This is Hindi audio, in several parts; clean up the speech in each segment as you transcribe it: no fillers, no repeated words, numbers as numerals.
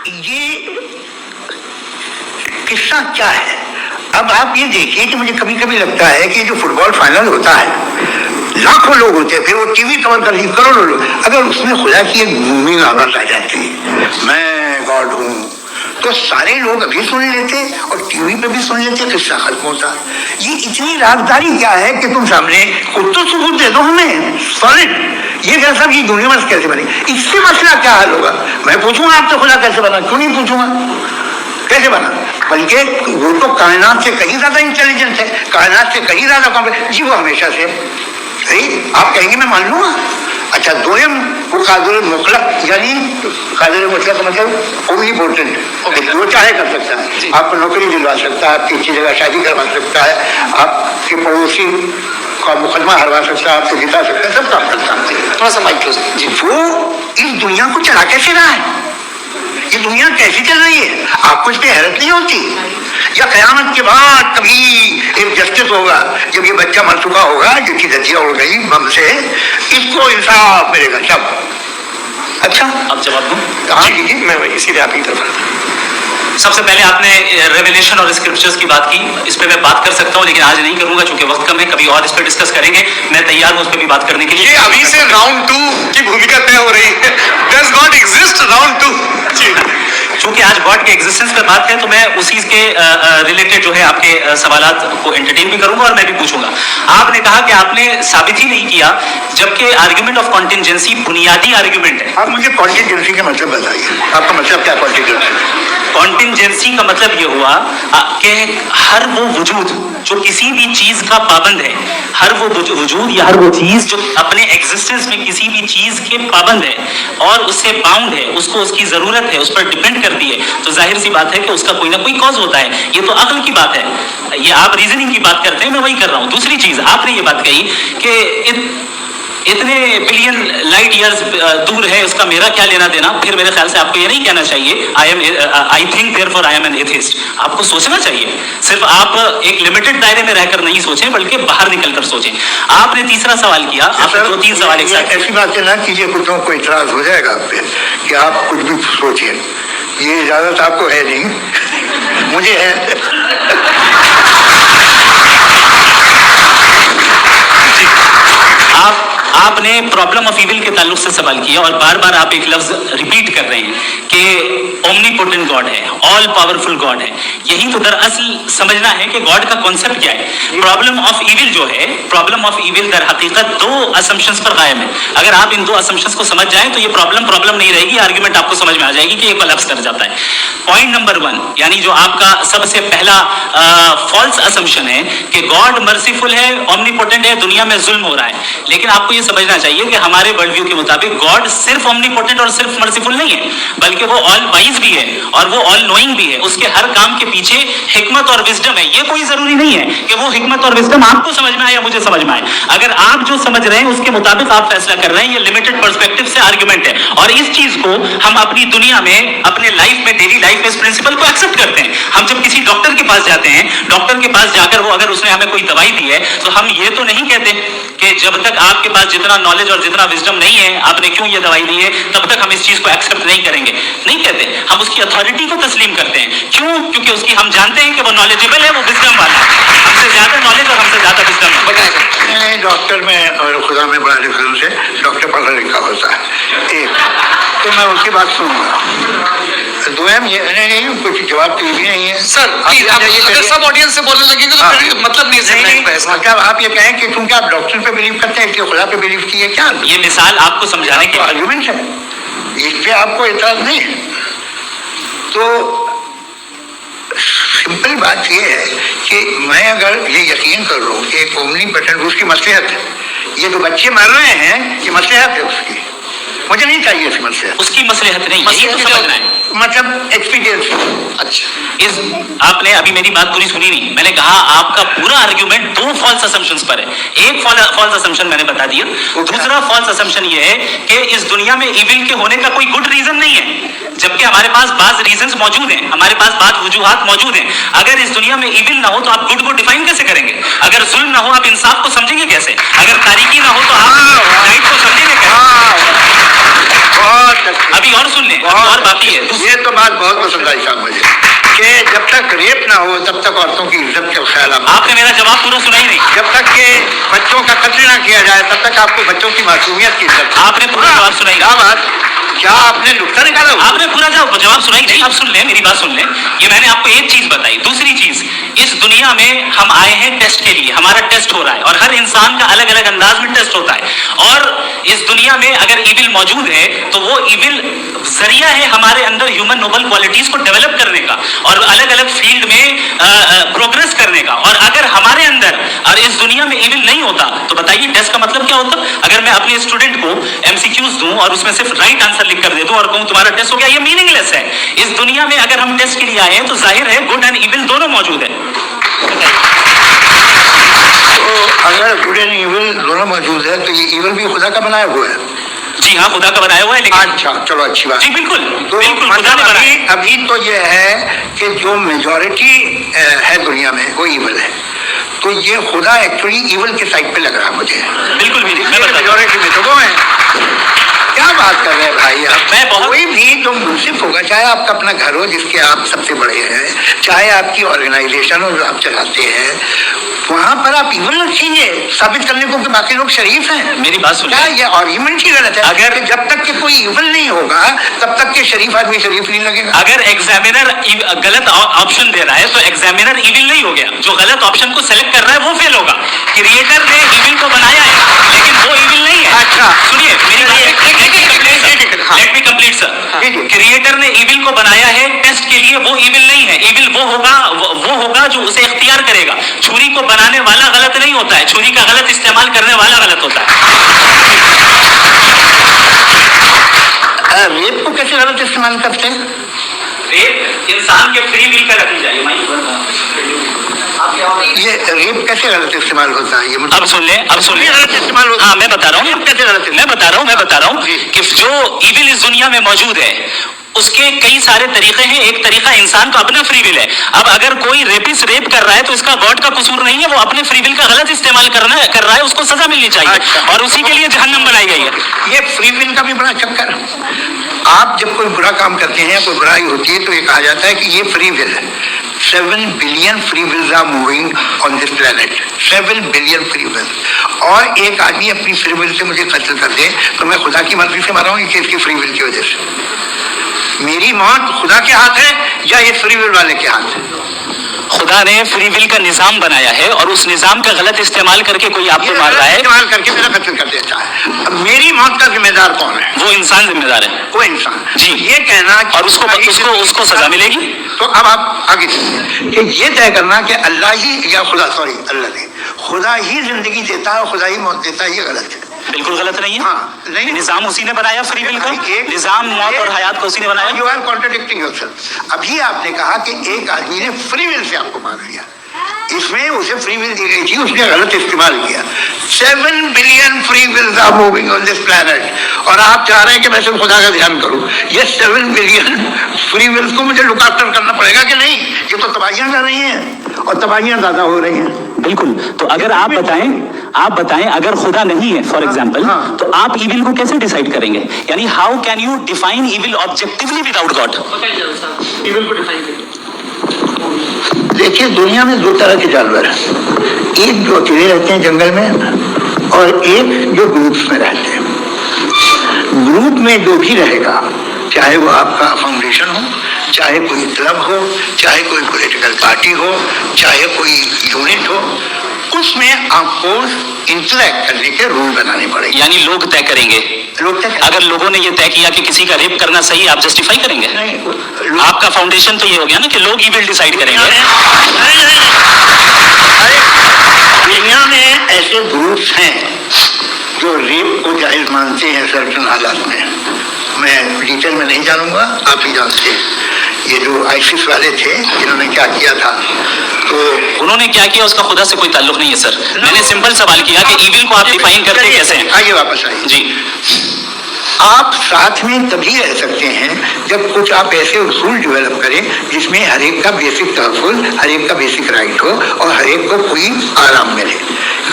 ये किस्सा क्या है? अब आप ये देखिए कि मुझे कभी कभी लगता है कि जो फुटबॉल फाइनल होता है, लाखों लोग होते हैं, फिर वो टीवी कवर कर रही करोड़ों लोग, अगर उसमें खुदा की एक मूविंग आवाज आ जाती है, मैं गॉड हूँ, तो सारे लोग अभी सुन लेते और टीवी पे भी सुन लेते, किस्सा खत्म होता। ये इतनी राजदारी क्या है कि तुम सामने खुद तो सबूत दे दो हमें सॉलिड, ये कैसा ये यूनिवर्स कैसे बने, इससे मसला क्या हल होगा? मैं पूछूंगा आपसे खुदा कैसे बना? क्यों नहीं पूछूंगा कैसे बना? बल्कि वो तो कायनात से कहीं ज्यादा इंटेलिजेंस है, कायनात से कहीं ज्यादा कॉम्प्लेक्स जी, वो हमेशा से आप कहेंगे मैं मान लूंगा। अच्छा, दोयम वो कादिर मुतलक, यानी कादिर मुतलक का मतलब ओमनीपोटेंट, जो चाहे कर सकता है, आपको नौकरी दिलवा सकता है, आपकी अच्छी जगह शादी करवा सकता है, आपके पड़ोसी का मुकदमा हरवा सकता है, आपको जिता सकता है, सब काम करता है। थोड़ा सा माइक जी, वो इस दुनिया को चला कैसे रहा है? ये दुनिया कैसी चल रही है? आपको इस पर हैरत नहीं होती? या कयामत के बाद कभी एक जस्टिस होगा, जब ये बच्चा मर चुका होगा, जिसकी धज्जियां उड़ गई बम से, इसको इंसाफ मिलेगा सब। अच्छा, आप जवाब दो। हाँ जी, मैं इसीलिए आपकी तरफ। सबसे पहले आपने रेवलेशन और स्क्रिप्चर्स की बात की, इस पे मैं बात कर सकता हूँ, लेकिन आज नहीं करूंगा क्योंकि वक्त कम है, कभी और इस पे डिस्कस करेंगे। मैं तैयार हूँ उस पे भी बात करने के लिए। ये अभी से राउंड 2 की भूमिका तय हो रही है। Does God exist round 2? चूंकि आज गॉड के एग्जिस्टेंस पे बात है, तो मैं उसी के रिलेटेड जो है आपके सवालात को एंटरटेन भी करूंगा और मैं भी पूछूंगा। आपने कहा कि आपने साबित ही नहीं किया, जबकि आर्ग्यूमेंट ऑफ कॉन्टिंजेंसी बुनियादी आर्ग्यूमेंट है। आप मुझे कॉन्टिंजेंसी का मतलब बताइए, आपका मतलब क्या कॉन्टिंजेंसी? कॉन्टिंजेंसी का मतलब ये हुआ कि हर वो वजूद जो किसी भी चीज का पाबंद है, हर वो वजूद या हर वो चीज जो अपने एग्जिस्टेंस में किसी भी चीज के पाबंद है और उससे बाउंड है, उसको उसकी जरूरत है, उस पर डिपेंड करती है, तो जाहिर सी बात है कि उसका कोई ना कोई कॉज होता है। ये तो अक्ल की बात है, ये आप रीजनिंग की बात करते हैं, मैं वही कर रहा हूं। दूसरी चीज, आपने ये बात कही कि इतने बिलियन लाइट ईयर्स दूर है, उसका मेरा क्या लेना देना। फिर मेरे ख्याल से आपको ये नहीं कहना चाहिए I think therefore I am an atheist. आपको सोचना चाहिए, सिर्फ आप एक लिमिटेड दायरे में रहकर नहीं सोचें, बल्कि बाहर निकलकर सोचें। आपने तीसरा सवाल किया, आपने 2-3 सवाल एक साथ। ऐसी बातें ना कीजिए, कुछ को इतराज हो जाएगा आप पे कि आप कुछ भी सोचिए, ये इजाजत आपको है नहीं, मुझे है। आपने प्रॉब्लम ऑफ इविल के ताल्लुक से सवाल किया और बार बार आप एक लफ्ज रिपीट कर रहे हैं कि ओमनीपोटेंट गॉड है, ऑल पावरफुल गॉड है। यही तो दरअसल समझना है कि गॉड का कॉन्सेप्ट क्या है। प्रॉब्लम ऑफ इविल जो है, प्रॉब्लम ऑफ इविल दर हकीकत 2 असम्पशंस पर कायम है। अगर आप इन 2 असम्पशंस को समझ जाएं तो ये प्रॉब्लम नहीं रहेगी, आर्ग्यूमेंट आपको समझ में आ जाएगी कि ये कोलैप्स कर जाता है। पॉइंट नंबर 1, यानी जो आपका सबसे पहला फॉल्स असम्पशन है कि गॉड मर्सीफुल है, ओमनीपोटेंट है, दुनिया में जुल्म हो रहा है। लेकिन आपको ये समझना चाहिए कि हमारे वर्ल्ड व्यू के मुताबिक गॉड सिर्फ ओमनीपोटेंट और सिर्फ मर्सीफुल नहीं है, बल्कि वो ऑल वाइज भी है और वो ऑल नोइंग भी है। उसके हर काम के पीछे हिकमत और विजडम है। ये कोई जरूरी नहीं है कि वो हिकमत और विजडम आपको समझ में आए या मुझे समझ में आए। अगर आप जो समझ रहे हैं उसके मुताबिक आप फैसला कर रहे हैं, ये लिमिटेड पर्सपेक्टिव से आर्गुमेंट है। और इस चीज को हम अपनी दुनिया में, अपने लाइफ में, डेली लाइफ में इस प्रिंसिपल को एक्सेप्ट करते हैं। हम जब किसी डॉक्टर के पास जाते हैं, डॉक्टर के पास जाकर वो अगर उसने हमें कोई दवाई दी है, तो हम ये तो नहीं कहते कि जब तक आपके पास जितना नॉलेज और जितना विजडम नहीं है, आपने क्यों ये दवाई दी है, तब तक हम इस चीज को एक्सेप्ट नहीं करेंगे। नहीं कहते, हम उसकी अथॉरिटी को तस्लीम करते हैं। क्यों? क्योंकि उसकी हम जानते हैं कि वो नॉलेजेबल है, वो विजडम वाला है, हमसे ज्यादा नॉलेज और हमसे ज्यादा विजडम है। बताएगा डॉक्टर में और खुदा में बड़ा डिफरेंस है। डॉक्टर पढ़ा लिखा होता है, एक तो मैं उसकी बात सुनूंगा। दोयम ये नहीं, कुछ जवाब तो ये भी नहीं है सर। अगर सब ऑडियंस से बोलने लगेंगे तो फिर मतलब नहीं। मतलब आप ये कहें कि क्योंकि आप डॉक्टर पे बिलीव करते हैं कि खुदा पे बिलीव किए, क्या ये मिसाल आपको समझाने के आर्गुमेंट है, इस पे आपको इतराज नहीं है। तो सिंपल बात यह है कि मैं अगर ये यकीन कर रहा हूँ कि एक ओमनीपोटेंट उसकी मसलहत है, ये तो बच्चे मर रहे हैं, ये मसलहत है उसकी, मुझे नहीं चाहिए इसकी मसलहत। उसकी मसलहत नहीं, ये तो समझना है, मतलब एक्सपीरियंस। अच्छा, आपने अभी मेरी बात पूरी सुनी नहीं। मैंने कहा आपका पूरा आर्ग्यूमेंट 2 फॉल्स असम्पशंस पर है। एक फॉल्स असम्पशन मैंने बता दिया, दूसरा फॉल्स असम्पशन ये है कि इस दुनिया में इविल के होने का कोई गुड रीजन नहीं है, जबकि हमारे पास बाज रीजंस मौजूद हैं, हमारे पास बाज वजूहात मौजूद हैं। अगर इस दुनिया में इविल ना हो तो आप गुड को डिफाइन कैसे करेंगे? अगर जुल्म ना हो आप इंसाफ को समझेंगे कैसे? अगर तारीकी ना हो तो आप लाइट को समझेंगे कैसे? बहुत अभी और सुन लें, अभी और बाकी है। ये तो बात बहुत पसंद आई साहब मुझे, कि जब तक रेप ना हो तब तक औरतों की इज्जत का ख्याल आपने मेरा जवाब पूरा सुना ही नहीं। जब तक के बच्चों का कत्ल ना किया जाए तब तक आपको बच्चों की मासूमियत की इज्जत। आपने पूरा जवाब सुना ही क्या बात, क्या आपने नुक्ता निकाला? आपने पूरा जवाब सुना ही नहीं। आप सुन लें, मेरी बात सुन लें। ये मैंने आपको एक चीज बताई। दूसरी चीज, इस दुनिया में हम आए हैं टेस्ट के लिए, हमारा टेस्ट हो रहा है और हर इंसान का अलग अलग अंदाज में टेस्ट होता है। और इस दुनिया में अगर इविल मौजूद है तो वो इविल जरिया है हमारे अंदर ह्यूमन नोबल क्वालिटीज को डेवलप करने का और अलग अलग फील्ड में प्रोग्रेस करने का। और अगर हमारे अंदर और इस दुनिया में इविल नहीं होता तो बताइए टेस्ट का मतलब क्या होता? अगर मैं अपने स्टूडेंट को एमसीक्यूज दूं और उसमें सिर्फ राइट आंसर लिख कर दे दूं और कहूं तुम्हारा टेस्ट हो गया, ये मीनिंगलेस है। इस दुनिया में अगर हम टेस्ट के लिए आए हैं तो जाहिर है गुड एंड इविल दोनों मौजूद है। तो अगर गुड एंड इविल दोनों मौजूद है तो ये इविल भी खुदा का बनाया हुआ है। जी हाँ, खुदा का बनाया हुआ है। लेकिन अच्छा, चलो अच्छी बात। जी बिल्कुल, तो बिल्कुल खुदा ने मतलब बनाया। अभी तो ये है कि जो मेजॉरिटी है दुनिया में वो इविल है, तो ये खुदा एक्चुअली इविल के साइड पे लग रहा है मुझे। बिल्कुल भी नहीं, मैं बता- मेजॉरिटी में तो वो है। क्या बात कर रहे हैं भाई आप? मैं बहुत- कोई भी जो मुंसिफ होगा, चाहे आपका अपना घर हो जिसके आप सबसे बड़े हैं, चाहे आपकी ऑर्गेनाइजेशन हो जो आप चलाते हैं, वहां पर आप इविल रखेंगे साबित करने को कि बाकी लोग शरीफ हैं। मेरी बात सुनिए। क्या ये आर्ग्यूमेंट ही गलत है? अगर- कि जब तक कि कोई इविल नहीं होगा तब तक के शरीफ आदमी शरीफ नहीं लगेगा। अगर एग्जामिनर गलत ऑप्शन दे रहा है तो एग्जामिनर इविल नहीं हो गया। जो गलत ऑप्शन को सेलेक्ट कर रहा है वो फेल होगा। क्रिएटर ने इविल को बनाया है लेकिन वो इविल नहीं है। अच्छा। सुनिए मेरी बात, लेट मी कंप्लीट सर। जी, जी। क्रिएटर ने इविल को बनाया है टेस्ट के लिए, वो इविल नहीं है। इविल वो होगा जो उसे इख्तियार करेगा। छुरी को बनाने वाला गलत नहीं होता है, छुरी का गलत इस्तेमाल करने वाला गलत होता है। रेप को कैसे गलत इस्तेमाल करते हैं? रेप इंसान के फ्री विल का रखनी चाहिए। ये रेप कैसे गलत इस्तेमाल होता है? ये मुझे अब सुन ले, अब सुन ले। गलत इस्तेमाल होता हाँ मैं बता रहा हूँ, कैसे गलत मैं बता रहा हूँ जी। कि जो इविल इस दुनिया में मौजूद है उसके कई सारे तरीके हैं। एक तरीका इंसान का अपना फ्री विल है। अब अगर कोई रेपिस्ट रेप कर रहा है तो इसका गॉड का कसूर नहीं है, वो अपने फ्री विल का गलत इस्तेमाल कर रहा है, उसको सजा मिलनी चाहिए। अच्छा। और उसी के लिए जहन्नम बनाई गई है। ये फ्री विल का भी बड़ा चक्कर। आप जब कोई बुरा काम करते हैं, कोई बुराई होती है तो ये कहा जाता है कि ये फ्री विल है। 7 billion free wills are moving on this planet. 7 billion free will. और एक आदमी अपनी फ्री विल से मुझे कत्ल कर दे तो मैं खुदा की मर्जी से मारा हूँ कि इसकी फ्री विल की वजह से। मेरी मौत खुदा के हाथ है या ये फ्री विल वाले के हाथ है? खुदा ने फ्री विल का निजाम बनाया है और उस निजाम का गलत इस्तेमाल करके कोई आपको मार रहा है, इस्तेमाल करके मेरा कत्ल कर देता है। अब मेरी मौत का जिम्मेदार कौन है? वो इंसान जिम्मेदार है। वो इंसान। जी। ये कहना कि और उसको सजा मिलेगी। तो अब आप आगे चलिए कि ये तय करना कि अल्लाह ही या खुदा, सॉरी अल्लाह ने, खुदा ही जिंदगी देता है और खुदा ही मौत देता है, ये गलत है। बिल्कुल गलत नहीं है। हाँ, नहीं। निजाम उसी ने बनाया फ्री विल का। निजाम मौत और हयात को उसी ने बनाया। You are contradicting yourself. अभी आपने कहा कि एक आदमी ने फ्री विल से आपको मार दिया, इसमें उसे फ्री विल दी गई थी, उसने गलत इस्तेमाल किया। 7 billion free wills are moving on this planet और आप चाह रहे हैं कि मैं सिर्फ खुदा का ध्यान करूं। ये 7 बिलियन फ्री विल्स को मुझे लुक आफ्टर करना पड़ेगा कि नहीं? ये तो तबाहियां कर रही हैं और तबाहियां ज्यादा हो रही हैं। बिल्कुल। तो अगर आप बताएं अगर खुदा नहीं है फॉर एग्जाम्पल, हाँ। तो आप इविल को कैसे डिसाइड करेंगे? यानी how can you define evil objectively without God? देखिए, दुनिया में 2 तरह के जानवर हैं। एक जो अकेले रहते हैं जंगल में और एक जो ग्रुप्स में रहते हैं। ग्रुप में जो भी रहेगा, चाहे वो आपका फाउंडेशन हो, चाहे कोई क्लब हो, चाहे कोई पॉलिटिकल पार्टी हो, चाहे कोई यूनिट हो, उसमें आपको इंटरेक्ट करने के रूल बनाने पड़ेंगे। यानी लोग तय करेंगे। लोग तय अगर लोगों ने ये तय किया कि किसी का रेप करना सही, आप जस्टिफाई करेंगे? नहीं, आपका फाउंडेशन तो ये हो गया ना कि लोग ही विल डिसाइड करेंगे। दुनिया में ऐसे ग्रुप्स हैं जो रेप को जायज मानते हैं सर्टन हालात में। मैं डिटेल में नहीं जानूंगा, आप ही जानते हैं। ये जो आईसिस वाले थे, इन्होंने क्या किया था, तो उन्होंने क्या किया उसका खुदा से कोई ताल्लुक नहीं है सर। मैंने सिंपल सवाल किया कि इविल को आप डिफाइन करते कैसे हैं? आइए वापस आइए जी। आप साथ में तभी रह सकते हैं जब कुछ आप ऐसे उसूल डेवलप करें जिसमें हर एक का बेसिक तहफ़्फ़ुज़, हर एक का बेसिक राइट हो और हर एक को कोई आराम मिले।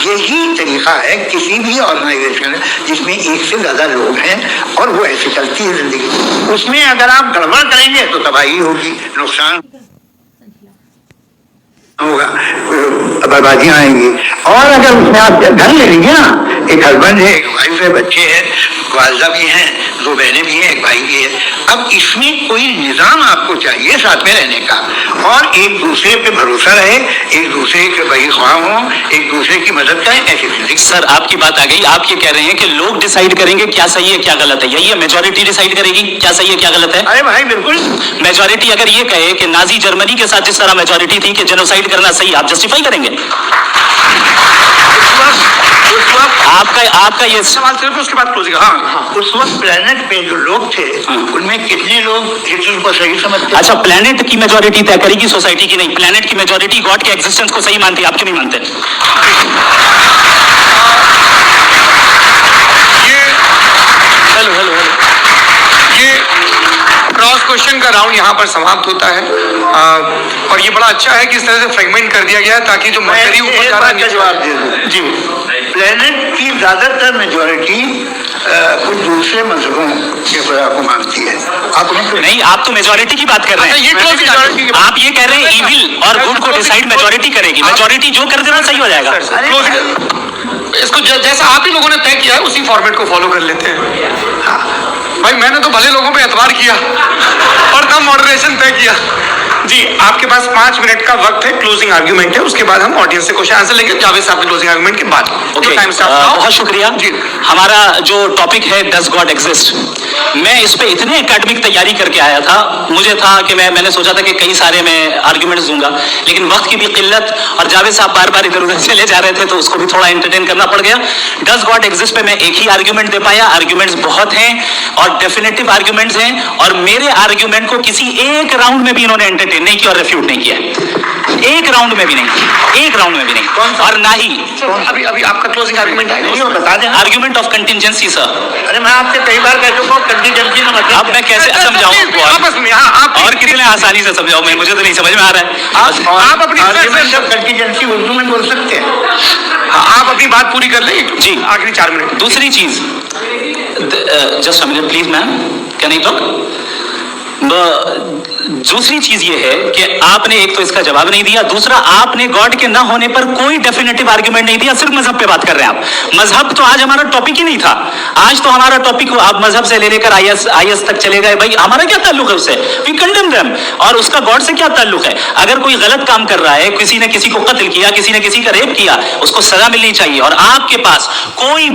यही तरीका है किसी भी ऑर्गेनाइजेशन जिसमें एक से ज़्यादा लोग हैं और वो ऐसे चलती है जिंदगी। उसमें अगर आप गड़बड़ करेंगे तो तबाही होगी, नुकसान होगा, बर्बादियां आएंगी। और अगर उसमें आप घर ले लीजिए ना, एक हस्बैंड है, एक वाइफ है, बच्चे हैं, वालदा भी हैं, दो बहनें भी हैं, एक भाई भी है। अब इसमें कोई निजाम आपको चाहिए साथ में रहने का और एक दूसरे पे भरोसा रहे, एक दूसरे के बही ख्वाह हो, एक दूसरे की मदद करें, ऐसी जिंदगी। सर आपकी बात आ गई, आप ये कह रहे हैं कि लोग डिसाइड करेंगे क्या सही है क्या गलत है, यही है मेजोरिटी डिसाइड करेगी क्या सही है क्या गलत है? अरे भाई बिल्कुल। मेजोरिटी अगर ये कहे कि नाजी जर्मनी के साथ जिस तरह मेजोरिटी थी कि जेनोसाइड करना सही, आप जस्टिफाई करेंगे? आपका ये सवाल सिर्फ उसके बाद क्लोजिंग। हाँ, उस वक्त प्लेनेट पे जो लोग थे उनमें कितने लोग हिटलर को सही समझते थे? अच्छा, प्लेनेट की मेजोरिटी तय करेगी, सोसाइटी की नहीं। प्लेनेट की मेजोरिटी गॉड के एग्जिस्टेंस को सही मानती है, आप क्यों नहीं मानते? ये क्रॉस क्वेश्चन का राउंड यहाँ पर समाप्त होता है और ये बड़ा अच्छा है कि इस तरह से फ्रेगमेंट कर दिया गया है ताकि जो मटेरियल ऊपर जा रहा है जवाब दे दूं। जी, प्लेनेट की ज्यादातर मेजोरिटी कुछ दूसरे मजहबों के खुदा को मानती है। आप उन्हें नहीं, आप तो मेजोरिटी की बात कर रहे अच्छा, ये हैं। closing majority की आप ये कह रहे हैं इविल और गुड को डिसाइड मेजोरिटी करेगी, मेजोरिटी जो कर दे वो सही हो जाएगा। इसको जैसा आप ही लोगों ने तय किया है उसी फॉर्मेट को फॉलो कर लेते हैं। भाई मैंने तो भले लोगों पे एतबार किया और तब मॉडरेशन तय किया। जी, आपके पास 5 मिनट का वक्त है, क्लोजिंग आर्ग्यूमेंट है, उसके बाद हम ऑडियंस से क्वेश्चन आंसर लेंगे जावेद साहब के क्लोजिंग आर्ग्यूमेंट के बाद। Okay, time start. बहुत शुक्रिया जी। हमारा जो टॉपिक है डज गॉड एग्जिस्ट, मैं इस पे इतने एकेडमिक तैयारी करके आया था, मुझे था कि मैंने सोचा था कि कई सारे मैं आर्ग्यूमेंट्स दूंगा, लेकिन वक्त की भी किल्लत और जावेद साहब बार बार इधर उधर चले जा रहे थे तो उसको भी थोड़ा एंटरटेन करना पड़ गया। डज गॉड एग्जिस्ट पे मैं एक ही आर्ग्यूमेंट दे पाया। आर्ग्यूमेंट्स बहुत हैं और डेफिनेटिव आर्ग्यूमेंट्स हैं और मेरे आर्ग्यूमेंट को किसी एक राउंड में भी इन्होंने एंटरटेन नहीं किया और रेफ्यूट नहीं किया, एक राउंड में भी नहीं, एक राउंड में भी नहीं। और ना ही अभी आपका क्लोजिंग आर्ग्यूमेंट है, नहीं हो बता दें। Argument of contingency sir. अरे मैं आपसे कई बार कह चुका हूँ कंटीजेंसी का मतलब अब मैं कैसे समझाऊं आपको आपस में आप और कितने आसानी से समझाऊं मैं, मुझे तो नहीं समझ में आ रहा है। आप अपनी कंटीजेंसी उर्दू में बोल सकते हैं। आप अपनी बात पूरी कर लें जी, आखिरी 4 मिनट। दूसरी चीज, just a minute please ma'am, can I talk? दूसरी चीज ये है कि आपने एक तो इसका जवाब नहीं दिया, दूसरा आपने गॉड के ना होने पर कोई डेफिनेटिव आर्गुमेंट नहीं दिया, सिर्फ मजहब पे बात कर रहे हैं आप। मजहब तो आज हमारा टॉपिक ही नहीं था, आज तो हमारा टॉपिक आप मजहब से ले लेकर आईएस तक चले गए। भाई हमारा क्या ताल्लुक है उससे? We condemn them. और उसका गॉड से क्या ताल्लुक है? अगर कोई गलत काम कर रहा है, किसी ने किसी को कत्ल किया, किसी ने किसी का रेप किया, उसको सजा मिलनी चाहिए। और आपके पास कोई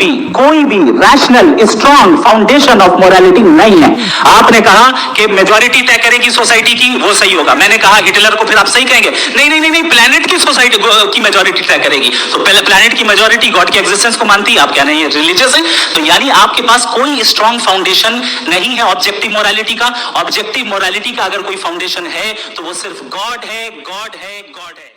भी rational strong foundation of morality नहीं है। आपने कहा कि मेजॉरिटी तय करेगी सोसाइटी की, वो सही होगा। मैंने कहा हिटलर को, फिर आप सही कहेंगे नहीं, प्लेनेट की सोसाइटी की मेजॉरिटी तय करेगी। तो पहले प्लेनेट की मेजॉरिटी गॉड के एग्जिस्टेंस को मानती है, आप कह रहे हैं रिलीजियस है। तो यानी आपके पास कोई स्ट्रॉन्ग फाउंडेशन नहीं है ऑब्जेक्टिव मोरालिटी का। ऑब्जेक्टिव मोरालिटी का अगर कोई फाउंडेशन है तो वो सिर्फ गॉड है, गॉड है, गॉड है।